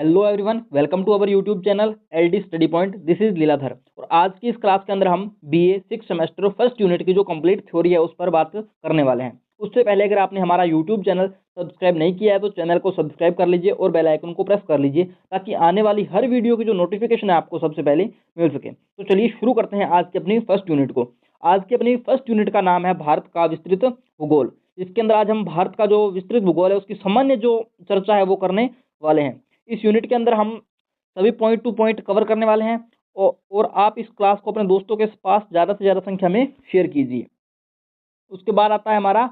Hello everyone, welcome to our YouTube channel LD study point. This is Leeladhar और आज की इस क्लास के अंदर हम बीए 6 सेमेस्टर फर्स्ट यूनिट की जो कंप्लीट थ्योरी है उस पर बात करने वाले हैं। उससे पहले अगर आपने हमारा यूट्यूब चैनल सब्सक्राइब नहीं किया है तो चैनल को सब्सक्राइब कर लीजिए और बेल आइकन को प्रेस कर लीजिए ताकि आने वाली हर वीडियो की जो नोटिफिकेशन है आपको सबसे पहले मिल सके। तो चलिए शुरू करते हैं आज की अपनी फर्स्ट यूनिट को। आज की अपनी फर्स्ट यूनिट का नाम है भारत का विस्तृत भूगोल। इसके अंदर आज हम भारत का जो विस्तृत भूगोल है उसकी सामान्य जो चर्चा है वो करने वाले हैं। इस यूनिट के अंदर हम सभी पॉइंट टू पॉइंट कवर करने वाले हैं और आप इस क्लास को अपने दोस्तों के पास ज़्यादा से ज़्यादा संख्या में शेयर कीजिए। उसके बाद आता है हमारा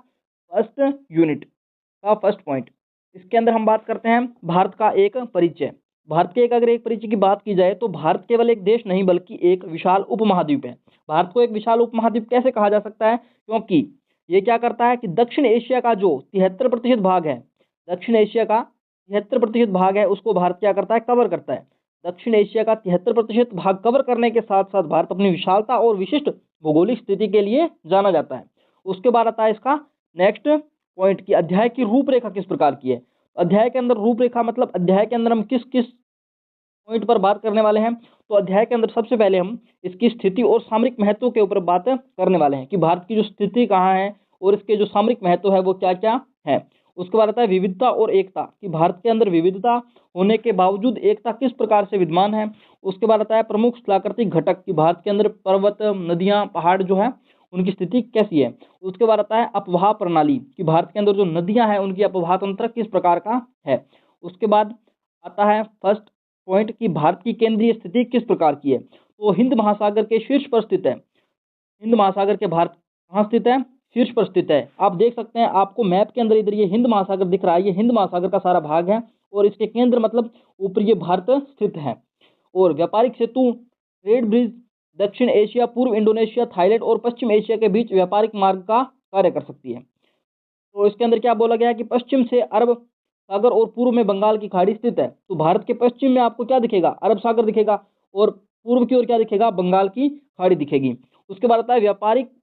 फर्स्ट यूनिट का फर्स्ट पॉइंट। इसके अंदर हम बात करते हैं भारत का एक परिचय। भारत के अगर एक परिचय की बात की जाए तो भारत केवल एक देश नहीं बल्कि एक विशाल उपमहाद्वीप है। भारत को एक विशाल उपमहाद्वीप कैसे कहा जा सकता है? क्योंकि ये क्या करता है कि दक्षिण एशिया का जो 73% भाग है, दक्षिण एशिया का 73% भाग है उसको भारत क्या करता है? कवर करता है। दक्षिण एशिया का 73% भाग कवर करने के साथ साथ भारत अपनी विशालता और विशिष्ट भौगोलिक स्थिति के लिए जाना जाता है। उसके बाद आता है इसका नेक्स्ट पॉइंट की अध्याय की रूपरेखा किस प्रकार की है। अध्याय के अंदर रूपरेखा मतलब अध्याय के अंदर हम किस किस पॉइंट पर बात करने वाले हैं। तो अध्याय के अंदर सबसे पहले हम इसकी स्थिति और सामरिक महत्व के ऊपर बात करने वाले हैं कि भारत की जो स्थिति कहाँ है और इसके जो सामरिक महत्व है वो क्या क्या है। उसके बाद आता है विविधता और एकता कि भारत के अंदर विविधता होने के बावजूद एकता किस प्रकार से विद्यमान है। उसके बाद आता है प्रमुख स्थलाकृतिक घटक कि भारत के अंदर पर्वत, नदियां, पहाड़ जो है उनकी स्थिति कैसी है। उसके बाद आता है अपवाह प्रणाली कि भारत के अंदर जो नदियां हैं उनकी अपवाह तंत्र किस प्रकार का है। उसके बाद आता है फर्स्ट पॉइंट कि भारत की केंद्रीय स्थिति किस प्रकार की है। तो हिंद महासागर के शीर्ष पर स्थित है। हिंद महासागर के भारत कहाँ स्थित है? शीर्ष पर स्थित है। आप देख सकते हैं आपको मैप के अंदर इधर ये हिंद महासागर दिख रहा है, ये हिंद महासागर का सारा भाग है और इसके केंद्र मतलब ऊपर ये भारत स्थित है। और व्यापारिक सेतु, ट्रेड ब्रिज दक्षिण एशिया, पूर्व इंडोनेशिया, थाईलैंड और पश्चिम एशिया के बीच व्यापारिक मार्ग का कार्य कर सकती है। तो इसके अंदर क्या बोला गया है कि पश्चिम से अरब सागर और पूर्व में बंगाल की खाड़ी स्थित है। तो भारत के पश्चिम में आपको क्या दिखेगा? अरब सागर दिखेगा और पूर्व की ओर क्या दिखेगा? बंगाल की खाड़ी दिखेगी। उसके बाद आता है व्यापारिक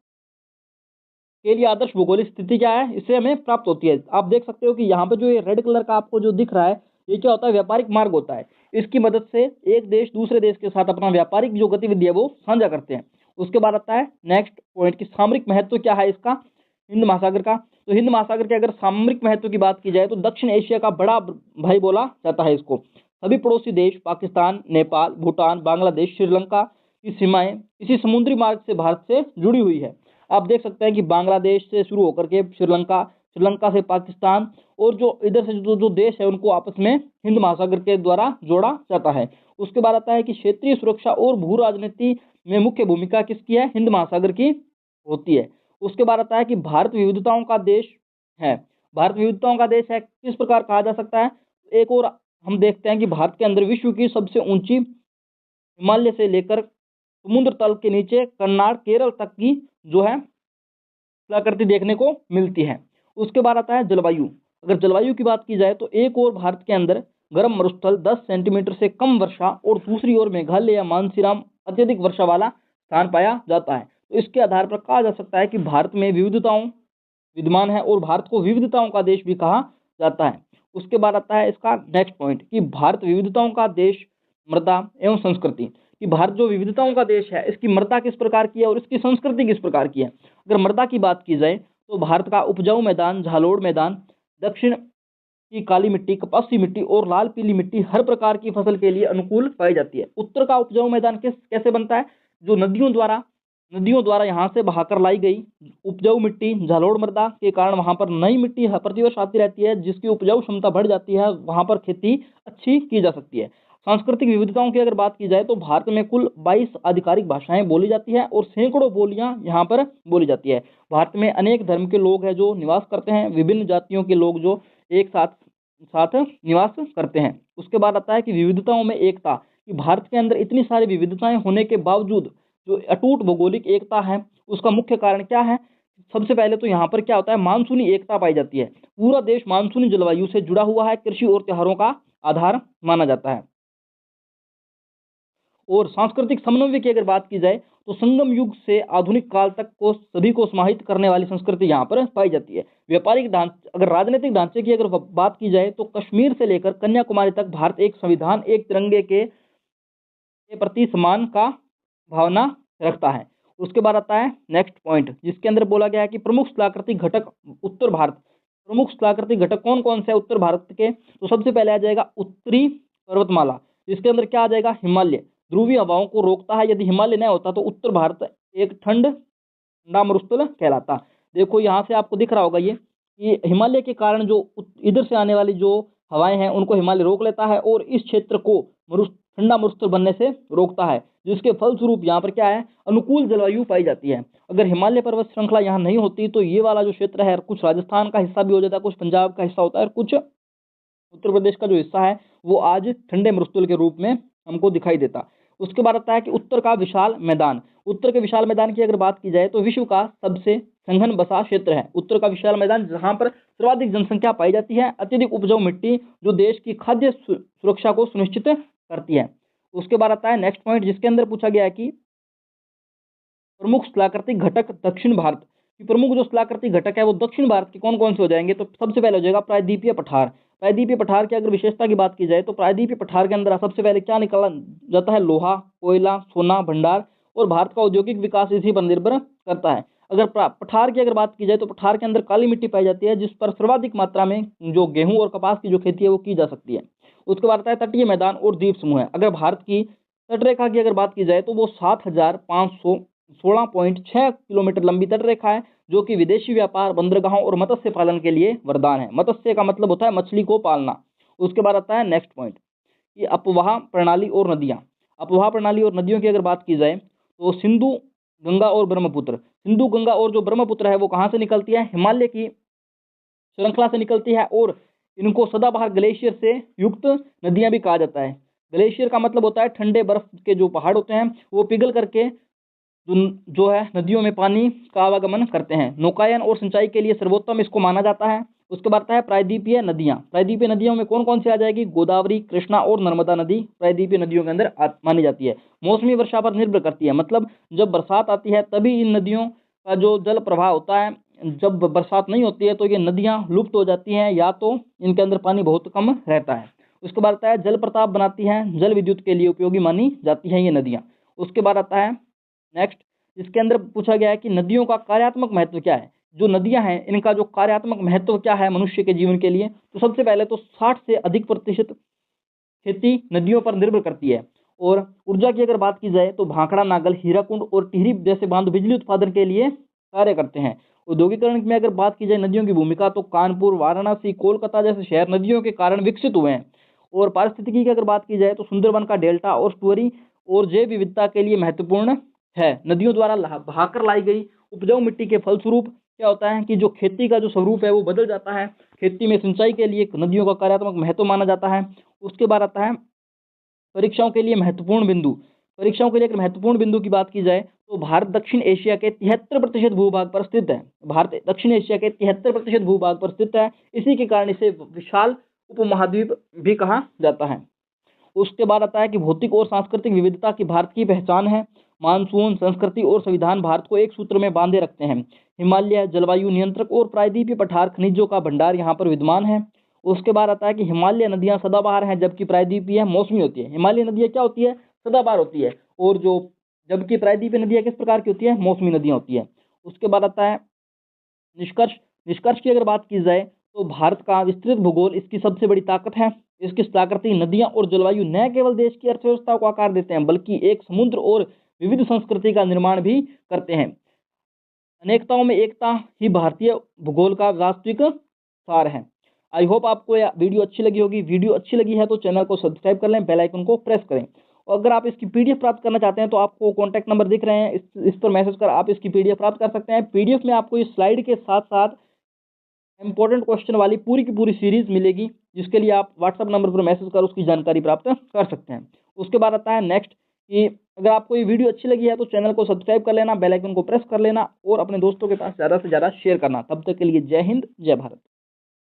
के लिए आदर्श भौगोलिक स्थिति क्या है, इससे हमें प्राप्त होती है। आप देख सकते हो कि यहाँ पे जो ये रेड कलर का आपको जो दिख रहा है ये क्या होता है? व्यापारिक मार्ग होता है। इसकी मदद से एक देश दूसरे देश के साथ अपना व्यापारिक जो गतिविधि है वो साझा करते हैं। उसके बाद आता है नेक्स्ट पॉइंट की सामरिक महत्व क्या है इसका, हिंद महासागर का। तो हिंद महासागर के अगर सामरिक महत्व की बात की जाए तो दक्षिण एशिया का बड़ा भाई बोला जाता है इसको। सभी पड़ोसी देश पाकिस्तान, नेपाल, भूटान, बांग्लादेश, श्रीलंका की सीमाएं इसी समुद्री मार्ग से भारत से जुड़ी हुई है। आप देख सकते हैं कि बांग्लादेश से शुरू होकर के श्रीलंका, श्रीलंका से पाकिस्तान और जो इधर से जो देश है उनको आपस में हिंद महासागर के द्वारा जोड़ा जाता है। उसके बाद आता है कि क्षेत्रीय सुरक्षा और भू राजनीति में मुख्य भूमिका किसकी है? हिंद महासागर की होती है। उसके बाद आता है कि भारत विविधताओं का देश है। भारत विविधताओं का देश है किस प्रकार कहा जा सकता है? एक और हम देखते हैं कि भारत के अंदर विश्व की सबसे ऊंची हिमालय से लेकर समुद्र तल के नीचे कन्नाड़, केरल तक की जो है कलाकृति देखने को मिलती है। उसके बाद आता है जलवायु। अगर जलवायु की बात की जाए तो एक और भारत के अंदर गर्म मरुस्थल 10 सेंटीमीटर से कम वर्षा और दूसरी ओर मेघालय या मानसीराम अत्यधिक वर्षा वाला स्थान पाया जाता है। तो इसके आधार पर कहा जा सकता है कि भारत में विविधताओं विद्यमान है और भारत को विविधताओं का देश भी कहा जाता है। उसके बाद आता है इसका नेक्स्ट पॉइंट कि भारत विविधताओं का देश, मृदा एवं संस्कृति कि भारत जो विविधताओं का देश है इसकी मृदा किस प्रकार की है और इसकी संस्कृति किस प्रकार की है। अगर मृदा की बात की जाए तो भारत का उपजाऊ मैदान, झालोड़ मैदान, दक्षिण की काली मिट्टी, कपासी मिट्टी और लाल पीली मिट्टी हर प्रकार की फसल के लिए अनुकूल पाई जाती है। उत्तर का उपजाऊ मैदान कैसे बनता है? जो नदियों द्वारा यहाँ से बहाकर लाई गई उपजाऊ मिट्टी, झालोड़ मृदा के कारण वहाँ पर नई मिट्टी प्रतिवर्ष आती रहती है जिसकी उपजाऊ क्षमता बढ़ जाती है, वहाँ पर खेती अच्छी की जा सकती है। सांस्कृतिक विविधताओं की अगर बात की जाए तो भारत में कुल 22 आधिकारिक भाषाएं बोली जाती है और सैकड़ों बोलियां यहाँ पर बोली जाती है। भारत में अनेक धर्म के लोग हैं जो निवास करते हैं, विभिन्न जातियों के लोग जो एक साथ निवास करते हैं। उसके बाद आता है कि विविधताओं में एकता कि भारत के अंदर इतनी सारी विविधताएं होने के बावजूद जो अटूट भौगोलिक एकता है उसका मुख्य कारण क्या है? सबसे पहले तो यहाँ पर क्या होता है? मानसूनी एकता पाई जाती है। पूरा देश मानसूनी जलवायु से जुड़ा हुआ है, कृषि और त्योहारों का आधार माना जाता है। और सांस्कृतिक समन्वय की अगर बात की जाए तो संगम युग से आधुनिक काल तक को सभी को समाहित करने वाली संस्कृति यहाँ पर पाई जाती है। व्यापारिक ढांचे, अगर राजनीतिक ढांचे की अगर बात की जाए तो कश्मीर से लेकर कन्याकुमारी तक भारत एक संविधान, एक तिरंगे के प्रति सम्मान का भावना रखता है। उसके बाद आता है नेक्स्ट पॉइंट, जिसके अंदर बोला गया है कि प्रमुख स्थलाकृतिक घटक उत्तर भारत। प्रमुख स्थलाकृतिक घटक कौन कौन से है उत्तर भारत के? तो सबसे पहले आ जाएगा उत्तरी पर्वतमाला, जिसके अंदर क्या आ जाएगा? हिमालय। ध्रुवीय हवाओं को रोकता है। यदि हिमालय नहीं होता तो उत्तर भारत एक ठंडा मरुस्थल कहलाता। देखो यहाँ से आपको दिख रहा होगा ये कि हिमालय के कारण जो इधर से आने वाली जो हवाएं हैं उनको हिमालय रोक लेता है और इस क्षेत्र को ठंडा मरुस्थल बनने से रोकता है, जिसके फलस्वरूप यहाँ पर क्या है? अनुकूल जलवायु पाई जाती है। अगर हिमालय पर्वत श्रृंखला यहाँ नहीं होती तो ये वाला जो क्षेत्र है कुछ राजस्थान का हिस्सा भी हो जाता है, कुछ पंजाब का हिस्सा होता है, कुछ उत्तर प्रदेश का जो हिस्सा है वो आज ठंडे मरुस्थल के रूप में हमको दिखाई देता। उसके बाद आता है कि उत्तर का विशाल मैदान। उत्तर के विशाल मैदान की अगर बात की जाए तो विश्व का सबसे सघन बसा क्षेत्र है उत्तर का विशाल मैदान, जहां पर सर्वाधिक जनसंख्या पाई जाती है। अत्यधिक उपजाऊ मिट्टी जो देश की खाद्य सुरक्षा को सुनिश्चित करती है। उसके बाद आता है नेक्स्ट पॉइंट, जिसके अंदर पूछा गया है कि प्रमुख स्थलाकृतिक घटक दक्षिण भारत की। प्रमुख जो स्थलाकृतिक घटक है वो दक्षिण भारत के कौन कौन से हो जाएंगे? तो सबसे पहले हो जाएगा प्रायद्वीपीय पठार। प्रायद्वीपीय पठार की अगर विशेषता की बात की जाए तो प्रायद्वीपीय पठार के अंदर सबसे पहले क्या निकाला जाता है? लोहा, कोयला, सोना भंडार, और भारत का औद्योगिक विकास इसी पर निर्भर करता है। अगर पठार की अगर बात की जाए तो पठार के अंदर काली मिट्टी पाई जाती है, जिस पर सर्वाधिक मात्रा में जो गेहूं और कपास की जो खेती है वो की जा सकती है। उसके बाद आता है तटीय मैदान और द्वीप समूह है। अगर भारत की तटरेखा की अगर बात की जाए तो वो 7,516.6 किलोमीटर लंबी तटरेखा है, जो कि विदेशी व्यापार, बंदरगाहों और मत्स्य पालन के लिए वरदान है। मत्स्य का मतलब होता है मछली को पालना। उसके बाद आता है नेक्स्ट पॉइंट कि अपवाह प्रणाली और नदियां। अपवाह प्रणाली और नदियों की अगर बात की जाए तो सिंधु, गंगा और ब्रह्मपुत्र। सिंधु, गंगा और जो ब्रह्मपुत्र है वो कहाँ से निकलती है? हिमालय की श्रृंखला से निकलती है, और इनको सदाबहार ग्लेशियर से युक्त नदियां भी कहा जाता है। ग्लेशियर का मतलब होता है ठंडे बर्फ के जो पहाड़ होते हैं वो पिघल करके जो है नदियों में पानी का आवागमन करते हैं। नौकायन और सिंचाई के लिए सर्वोत्तम इसको माना जाता है। उसके बाद आता है प्रायद्वीपीय नदियां। प्रायद्वीपीय नदियों में कौन कौन सी आ जाएगी? गोदावरी, कृष्णा और नर्मदा नदी प्रायद्वीपीय नदियों के अंदर मानी जाती है। मौसमी वर्षा पर निर्भर करती है, मतलब जब बरसात आती है तभी इन नदियों का जो जल प्रवाह होता है, जब बरसात नहीं होती है तो ये नदियां लुप्त हो जाती हैं या तो इनके अंदर पानी बहुत कम रहता है। उसके बाद आता है जल प्रताप बनाती हैं, जल विद्युत के लिए उपयोगी मानी जाती हैं ये नदियां। उसके बाद आता है नेक्स्ट, इसके अंदर पूछा गया है कि नदियों का कार्यात्मक महत्व क्या है। जो नदियां हैं इनका जो कार्यात्मक महत्व क्या है मनुष्य के जीवन के लिए? तो सबसे पहले तो 60 से अधिक प्रतिशत खेती नदियों पर निर्भर करती है। और ऊर्जा की अगर बात की जाए तो भाखड़ा, नागल, हीराकुंड और टिहरी जैसे बांध बिजली उत्पादन के लिए कार्य करते हैं। औद्योगिकरण में अगर बात की जाए नदियों की भूमिका तो कानपुर, वाराणसी, कोलकाता जैसे शहर नदियों के कारण विकसित हुए हैं। और पारिस्थितिकी की अगर बात की जाए तो सुंदरवन का डेल्टा और स्टोरी और जैव विविधता के लिए महत्वपूर्ण है। नदियों द्वारा बहाकर लाई गई उपजाऊ मिट्टी के फलस्वरूप क्या होता है कि जो खेती का जो स्वरूप है वो बदल जाता है। खेती में सिंचाई के लिए नदियों का कार्यात्मक महत्व माना जाता है। उसके बाद आता है परीक्षाओं के लिए महत्वपूर्ण बिंदु। परीक्षाओं के लिए अगर महत्वपूर्ण बिंदु की बात की जाए तो भारत दक्षिण एशिया के 73% भूभाग पर स्थित है। भारत दक्षिण एशिया के 73% भूभाग पर स्थित है। इसी के कारण इसे विशाल उपमहाद्वीप भी कहा जाता है। उसके बाद आता है कि भौतिक और सांस्कृतिक विविधता की भारत की पहचान है। मानसून, संस्कृति और संविधान भारत को एक सूत्र में बांधे रखते हैं। हिमालय जलवायु नियंत्रक और प्रायद्वीपीय पठार खनिजों का भंडार यहाँ पर विद्यमान है। उसके बाद आता है कि हिमालय नदियां सदाबहार हैं जबकि प्रायद्वीपीय मौसमी होती है। हिमालय नदियां क्या होती है? सदाबहार होती है, और जो जबकि प्रायद्वीपीय नदियां किस प्रकार की होती है? मौसमी नदियां होती है। उसके बाद आता है निष्कर्ष। निष्कर्ष की अगर बात की जाए तो भारत का विस्तृत भूगोल इसकी सबसे बड़ी ताकत है। इसकी स्थलाकृति, नदियां और जलवायु न केवल देश की अर्थव्यवस्था को आकार देते हैं बल्कि एक समुद्र और विविध संस्कृति का निर्माण भी करते हैं। अनेकताओं में एकता ही भारतीय भूगोल का वास्तविक सार है। आई होप आपको यह वीडियो अच्छी लगी होगी। वीडियो अच्छी लगी है तो चैनल को सब्सक्राइब कर लें, बेल आइकन को प्रेस करें। और अगर आप इसकी पीडीएफ प्राप्त करना चाहते हैं तो आपको कॉन्टैक्ट नंबर दिख रहे हैं, इस पर मैसेज कर आप इसकी पीडीएफ प्राप्त कर सकते हैं। पीडीएफ में आपको इस स्लाइड के साथ साथ इंपॉर्टेंट क्वेश्चन वाली पूरी की पूरी सीरीज मिलेगी, जिसके लिए आप व्हाट्सएप नंबर पर मैसेज कर उसकी जानकारी प्राप्त कर सकते हैं। उसके बाद आता है नेक्स्ट कि अगर आपको ये वीडियो अच्छी लगी है तो चैनल को सब्सक्राइब कर लेना, बेल आइकन को प्रेस कर लेना और अपने दोस्तों के पास ज़्यादा से ज़्यादा शेयर करना। तब तक के लिए जय हिंद, जय भारत।